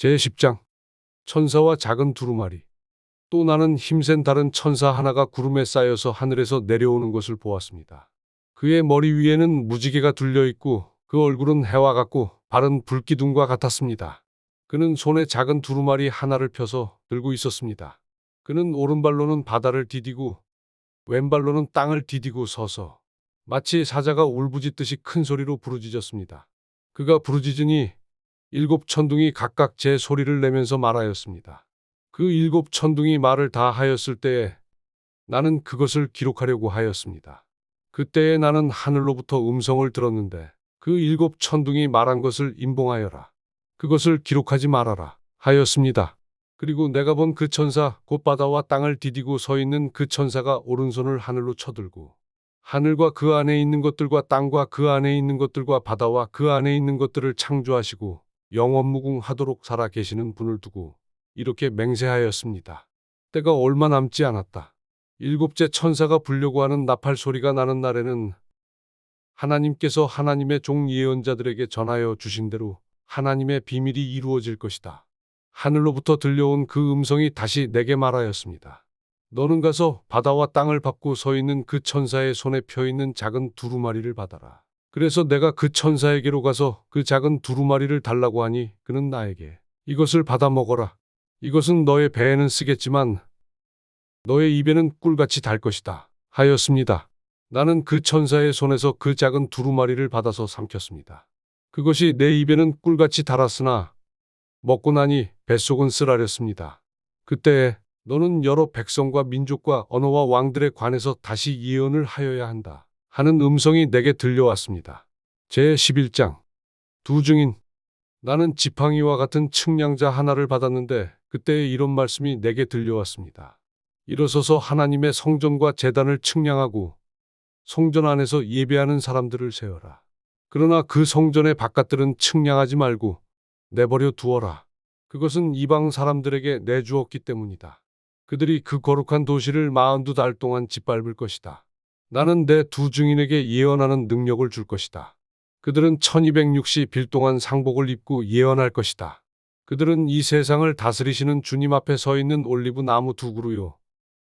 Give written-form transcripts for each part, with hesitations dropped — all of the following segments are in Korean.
제10장 천사와 작은 두루마리. 또 나는 힘센 다른 천사 하나가 구름에 쌓여서 하늘에서 내려오는 것을 보았습니다. 그의 머리 위에는 무지개가 둘려 있고 그 얼굴은 해와 같고 발은 불기둥과 같았습니다. 그는 손에 작은 두루마리 하나를 펴서 들고 있었습니다. 그는 오른발로는 바다를 디디고 왼발로는 땅을 디디고 서서 마치 사자가 울부짖듯이 큰 소리로 부르짖었습니다. 그가 부르짖으니 7천둥이 각각 제 소리를 내면서 말하였습니다. 그 7천둥이 말을 다 하였을 때에 나는 그것을 기록하려고 하였습니다. 그때에 나는 하늘로부터 음성을 들었는데 그 7천둥이 말한 것을 임봉하여라. 그것을 기록하지 말아라 하였습니다. 그리고 내가 본 그 천사 곧 바다와 땅을 디디고 서 있는 그 천사가 오른손을 하늘로 쳐들고 하늘과 그 안에 있는 것들과 땅과 그 안에 있는 것들과 바다와 그 안에 있는 것들을 창조하시고 영원무궁하도록 살아 계시는 분을 두고 이렇게 맹세하였습니다. 때가 얼마 남지 않았다. 7째 천사가 불려고 하는 나팔 소리가 나는 날에는 하나님께서 하나님의 종 예언자들에게 전하여 주신 대로 하나님의 비밀이 이루어질 것이다. 하늘로부터 들려온 그 음성이 다시 내게 말하였습니다. 너는 가서 바다와 땅을 밟고 서 있는 그 천사의 손에 펴 있는 작은 두루마리를 받아라. 그래서 내가 그 천사에게로 가서 그 작은 두루마리를 달라고 하니 그는 나에게 이것을 받아 먹어라. 이것은 너의 배에는 쓰겠지만 너의 입에는 꿀같이 달 것이다 하였습니다. 나는 그 천사의 손에서 그 작은 두루마리를 받아서 삼켰습니다. 그것이 내 입에는 꿀같이 달았으나 먹고 나니 뱃속은 쓰라렸습니다. 그때 너는 여러 백성과 민족과 언어와 왕들에 관해서 다시 예언을 하여야 한다 하는 음성이 내게 들려왔습니다. 제11장 두 증인. 나는 지팡이와 같은 측량자 하나를 받았는데 그때에 이런 말씀이 내게 들려왔습니다. 일어서서 하나님의 성전과 제단을 측량하고 성전 안에서 예배하는 사람들을 세어라. 그러나 그 성전의 바깥들은 측량하지 말고 내버려 두어라. 그것은 이방 사람들에게 내주었기 때문이다. 그들이 그 거룩한 도시를 42달 동안 짓밟을 것이다. 나는 내 두 증인에게 예언하는 능력을 줄 것이다. 그들은 1260일 동안 상복을 입고 예언할 것이다. 그들은 이 세상을 다스리시는 주님 앞에 서 있는 올리브 나무 2그루요.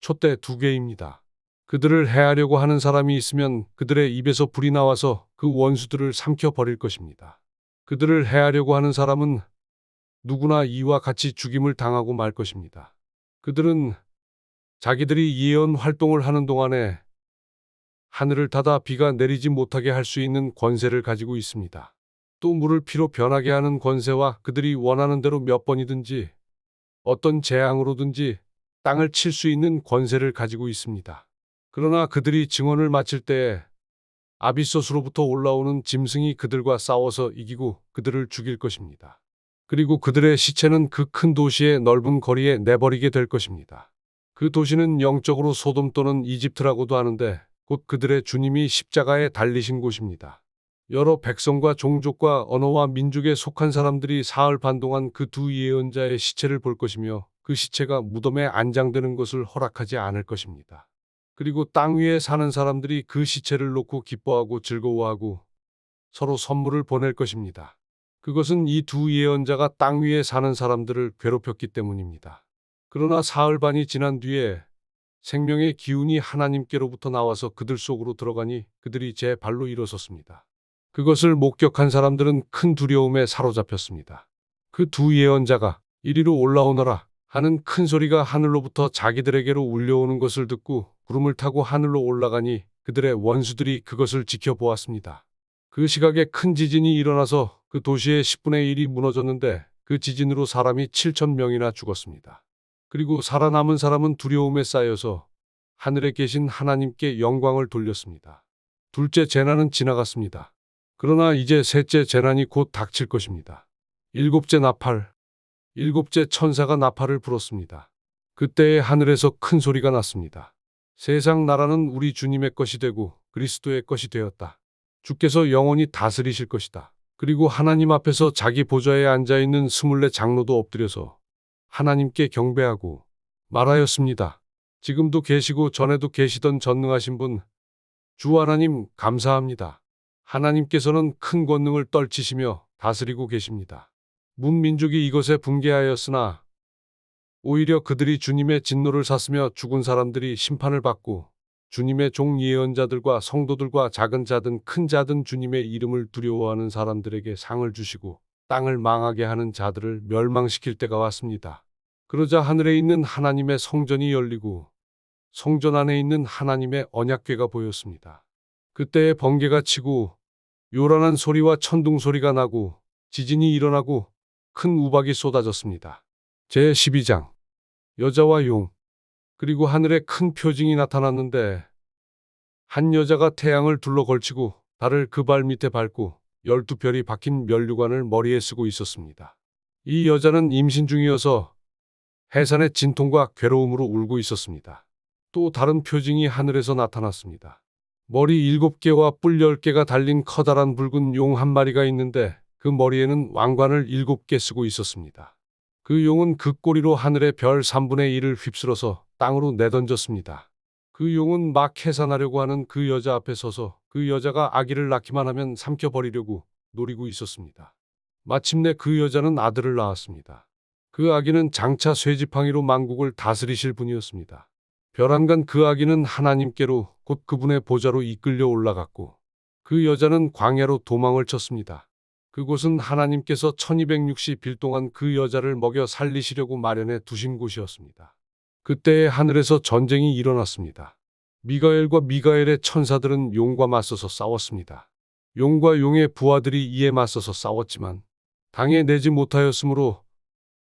촛대 2개입니다. 그들을 해하려고 하는 사람이 있으면 그들의 입에서 불이 나와서 그 원수들을 삼켜 버릴 것입니다. 그들을 해하려고 하는 사람은 누구나 이와 같이 죽임을 당하고 말 것입니다. 그들은 자기들이 예언 활동을 하는 동안에 하늘을 닫아 비가 내리지 못하게 할 수 있는 권세를 가지고 있습니다. 또 물을 피로 변하게 하는 권세와 그들이 원하는 대로 몇 번이든지 어떤 재앙으로든지 땅을 칠 수 있는 권세를 가지고 있습니다. 그러나 그들이 증언을 마칠 때에 아비소스로부터 올라오는 짐승이 그들과 싸워서 이기고 그들을 죽일 것입니다. 그리고 그들의 시체는 그 큰 도시의 넓은 거리에 내버리게 될 것입니다. 그 도시는 영적으로 소돔 또는 이집트라고도 하는데 곧 그들의 주님이 십자가에 달리신 곳입니다. 여러 백성과 종족과 언어와 민족에 속한 사람들이 사흘 반 동안 그 두 예언자의 시체를 볼 것이며 그 시체가 무덤에 안장되는 것을 허락하지 않을 것입니다. 그리고 땅 위에 사는 사람들이 그 시체를 놓고 기뻐하고 즐거워하고 서로 선물을 보낼 것입니다. 그것은 이 두 예언자가 땅 위에 사는 사람들을 괴롭혔기 때문입니다. 그러나 사흘 반이 지난 뒤에 생명의 기운이 하나님께로부터 나와서 그들 속으로 들어가니 그들이 제 발로 일어섰습니다. 그것을 목격한 사람들은 큰 두려움에 사로잡혔습니다. 그 두 예언자가 이리로 올라오너라 하는 큰 소리가 하늘로부터 자기들에게로 울려오는 것을 듣고 구름을 타고 하늘로 올라가니 그들의 원수들이 그것을 지켜보았습니다. 그 시각에 큰 지진이 일어나서 그 도시의 10분의 1이 무너졌는데 그 지진으로 사람이 7,000명이나 죽었습니다. 그리고 살아남은 사람은 두려움에 쌓여서 하늘에 계신 하나님께 영광을 돌렸습니다. 둘째 재난은 지나갔습니다. 그러나 이제 셋째 재난이 곧 닥칠 것입니다. 7째 나팔. 7째 천사가 나팔을 불었습니다. 그때에 하늘에서 큰 소리가 났습니다. 세상 나라는 우리 주님의 것이 되고 그리스도의 것이 되었다. 주께서 영원히 다스리실 것이다. 그리고 하나님 앞에서 자기 보좌에 앉아있는 24 장로도 엎드려서 하나님께 경배하고 말하였습니다. 지금도 계시고 전에도 계시던 전능하신 분, 주 하나님 감사합니다. 하나님께서는 큰 권능을 떨치시며 다스리고 계십니다. 문민족이 이것에 분개하였으나 오히려 그들이 주님의 진노를 샀으며 죽은 사람들이 심판을 받고 주님의 종 예언자들과 성도들과 작은 자든 큰 자든 주님의 이름을 두려워하는 사람들에게 상을 주시고 땅을 망하게 하는 자들을 멸망시킬 때가 왔습니다. 그러자 하늘에 있는 하나님의 성전이 열리고 성전 안에 있는 하나님의 언약궤가 보였습니다. 그때에 번개가 치고 요란한 소리와 천둥 소리가 나고 지진이 일어나고 큰 우박이 쏟아졌습니다. 제12장 여자와 용. 그리고 하늘에 큰 표징이 나타났는데 한 여자가 태양을 둘러 걸치고 달을 그 발 밑에 밟고 12별이 박힌 면류관을 머리에 쓰고 있었습니다. 이 여자는 임신 중이어서 해산의 진통과 괴로움으로 울고 있었습니다. 또 다른 표징이 하늘에서 나타났습니다. 머리 7개와 뿔 10개가 달린 커다란 붉은 용 한 마리가 있는데 그 머리에는 왕관을 7개 쓰고 있었습니다. 그 용은 그 꼬리로 하늘의 별 3분의 1을 휩쓸어서 땅으로 내던졌습니다. 그 용은 막 해산하려고 하는 그 여자 앞에 서서 그 여자가 아기를 낳기만 하면 삼켜버리려고 노리고 있었습니다. 마침내 그 여자는 아들을 낳았습니다. 그 아기는 장차 쇠지팡이로 만국을 다스리실 분이었습니다. 벼랑간 그 아기는 하나님께로 곧 그분의 보좌로 이끌려 올라갔고 그 여자는 광야로 도망을 쳤습니다. 그곳은 하나님께서 1260일 동안 그 여자를 먹여 살리시려고 마련해 두신 곳이었습니다. 그때에 하늘에서 전쟁이 일어났습니다. 미가엘과 미가엘의 천사들은 용과 맞서서 싸웠습니다. 용과 용의 부하들이 이에 맞서서 싸웠지만 당해내지 못하였으므로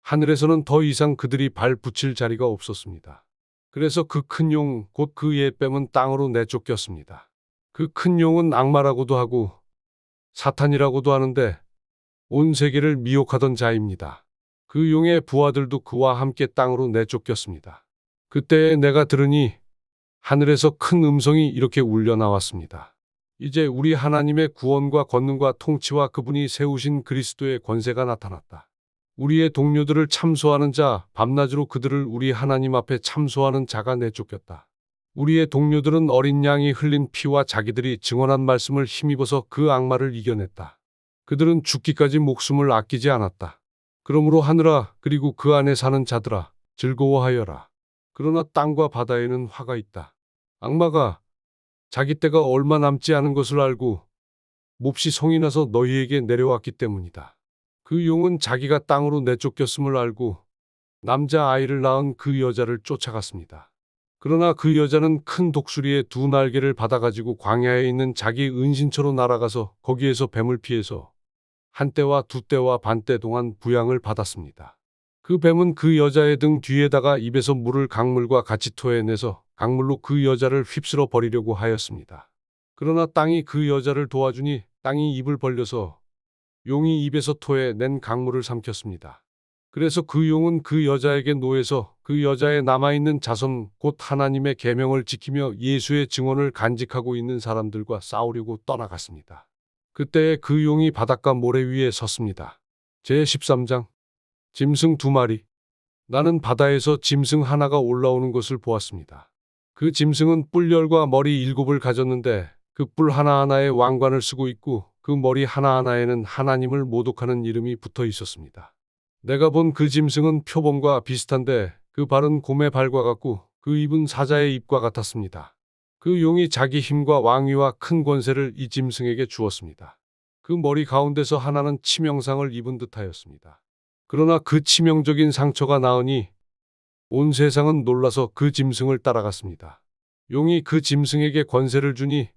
하늘에서는 더 이상 그들이 발 붙일 자리가 없었습니다. 그래서 그 큰 용, 곧 그 옛뱀은 땅으로 내쫓겼습니다. 그 큰 용은 악마라고도 하고 사탄이라고도 하는데 온 세계를 미혹하던 자입니다. 그 용의 부하들도 그와 함께 땅으로 내쫓겼습니다. 그때에 내가 들으니 하늘에서 큰 음성이 이렇게 울려 나왔습니다. 이제 우리 하나님의 구원과 권능과 통치와 그분이 세우신 그리스도의 권세가 나타났다. 우리의 동료들을 참소하는 자, 밤낮으로 그들을 우리 하나님 앞에 참소하는 자가 내쫓겼다. 우리의 동료들은 어린 양이 흘린 피와 자기들이 증언한 말씀을 힘입어서 그 악마를 이겨냈다. 그들은 죽기까지 목숨을 아끼지 않았다. 그러므로 하늘아, 그리고 그 안에 사는 자들아, 즐거워하여라. 그러나 땅과 바다에는 화가 있다. 악마가 자기 때가 얼마 남지 않은 것을 알고 몹시 성이 나서 너희에게 내려왔기 때문이다. 그 용은 자기가 땅으로 내쫓겼음을 알고 남자아이를 낳은 그 여자를 쫓아갔습니다. 그러나 그 여자는 큰 독수리의 2날개를 받아가지고 광야에 있는 자기 은신처로 날아가서 거기에서 뱀을 피해서 1때와 2때와 반때 동안 부양을 받았습니다. 그 뱀은 그 여자의 등 뒤에다가 입에서 물을 강물과 같이 토해내서 강물로 그 여자를 휩쓸어 버리려고 하였습니다. 그러나 땅이 그 여자를 도와주니 땅이 입을 벌려서 용이 입에서 토해낸 강물을 삼켰습니다. 그래서 그 용은 그 여자에게 노해서 그 여자의 남아있는 자손 곧 하나님의 계명을 지키며 예수의 증언을 간직하고 있는 사람들과 싸우려고 떠나갔습니다. 그때에 그 용이 바닷가 모래 위에 섰습니다. 제13장 짐승 2마리. 나는 바다에서 짐승 하나가 올라오는 것을 보았습니다. 그 짐승은 뿔열과 머리 7을 가졌는데 그 뿔 하나하나에 왕관을 쓰고 있고 그 머리 하나하나에는 하나님을 모독하는 이름이 붙어 있었습니다. 내가 본 그 짐승은 표범과 비슷한데 그 발은 곰의 발과 같고 그 입은 사자의 입과 같았습니다. 그 용이 자기 힘과 왕위와 큰 권세를 이 짐승에게 주었습니다. 그 머리 가운데서 하나는 치명상을 입은 듯하였습니다. 그러나 그 치명적인 상처가 나으니 온 세상은 놀라서 그 짐승을 따라갔습니다. 용이 그 짐승에게 권세를 주니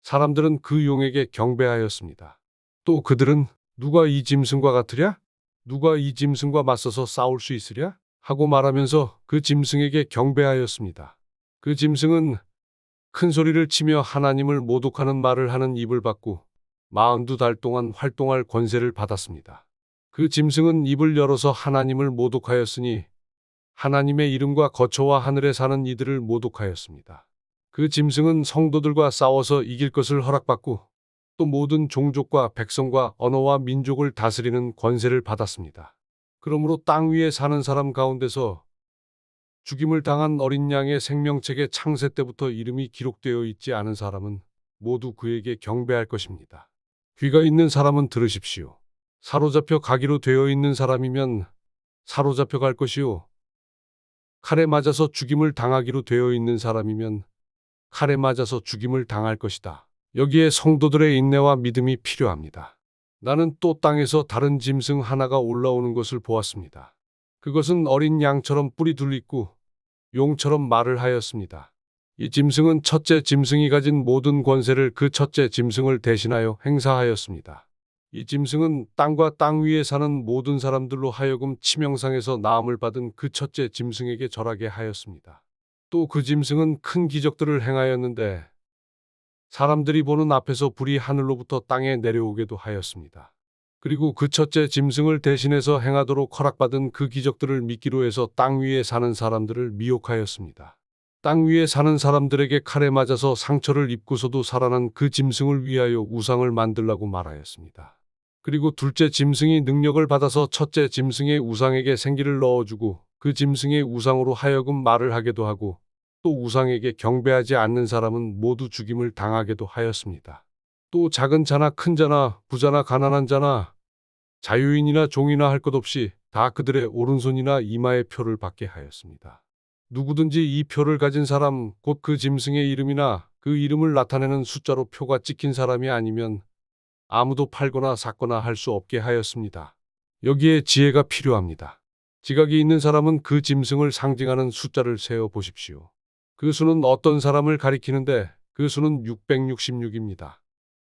사람들은 그 용에게 경배하였습니다. 또 그들은 누가 이 짐승과 같으랴? 누가 이 짐승과 맞서서 싸울 수 있으랴? 하고 말하면서 그 짐승에게 경배하였습니다. 그 짐승은 큰 소리를 치며 하나님을 모독하는 말을 하는 입을 받고 42달 동안 활동할 권세를 받았습니다. 그 짐승은 입을 열어서 하나님을 모독하였으니 하나님의 이름과 거처와 하늘에 사는 이들을 모독하였습니다. 그 짐승은 성도들과 싸워서 이길 것을 허락받고 또 모든 종족과 백성과 언어와 민족을 다스리는 권세를 받았습니다. 그러므로 땅 위에 사는 사람 가운데서 죽임을 당한 어린 양의 생명책에 창세 때부터 이름이 기록되어 있지 않은 사람은 모두 그에게 경배할 것입니다. 귀가 있는 사람은 들으십시오. 사로잡혀 가기로 되어 있는 사람이면 사로잡혀 갈 것이요. 칼에 맞아서 죽임을 당하기로 되어 있는 사람이면 칼에 맞아서 죽임을 당할 것이다. 여기에 성도들의 인내와 믿음이 필요합니다. 나는 또 땅에서 다른 짐승 하나가 올라오는 것을 보았습니다. 그것은 어린 양처럼 뿔이 둘있고 용처럼 말을 하였습니다. 이 짐승은 첫째 짐승이 가진 모든 권세를 그 첫째 짐승을 대신하여 행사하였습니다. 이 짐승은 땅과 땅 위에 사는 모든 사람들로 하여금 치명상에서 나음을 받은 그 첫째 짐승에게 절하게 하였습니다. 또 그 짐승은 큰 기적들을 행하였는데 사람들이 보는 앞에서 불이 하늘로부터 땅에 내려오게도 하였습니다. 그리고 그 첫째 짐승을 대신해서 행하도록 허락받은 그 기적들을 믿기로 해서 땅 위에 사는 사람들을 미혹하였습니다. 땅 위에 사는 사람들에게 칼에 맞아서 상처를 입고서도 살아난 그 짐승을 위하여 우상을 만들라고 말하였습니다. 그리고 둘째 짐승이 능력을 받아서 첫째 짐승의 우상에게 생기를 넣어주고 그 짐승의 우상으로 하여금 말을 하게도 하고 또 우상에게 경배하지 않는 사람은 모두 죽임을 당하게도 하였습니다. 또 작은 자나 큰 자나 부자나 가난한 자나 자유인이나 종이나 할 것 없이 다 그들의 오른손이나 이마에 표를 받게 하였습니다. 누구든지 이 표를 가진 사람, 곧 그 짐승의 이름이나 그 이름을 나타내는 숫자로 표가 찍힌 사람이 아니면 아무도 팔거나 샀거나 할 수 없게 하였습니다. 여기에 지혜가 필요합니다. 지각이 있는 사람은 그 짐승을 상징하는 숫자를 세어 보십시오. 그 수는 어떤 사람을 가리키는데 그 수는 666입니다.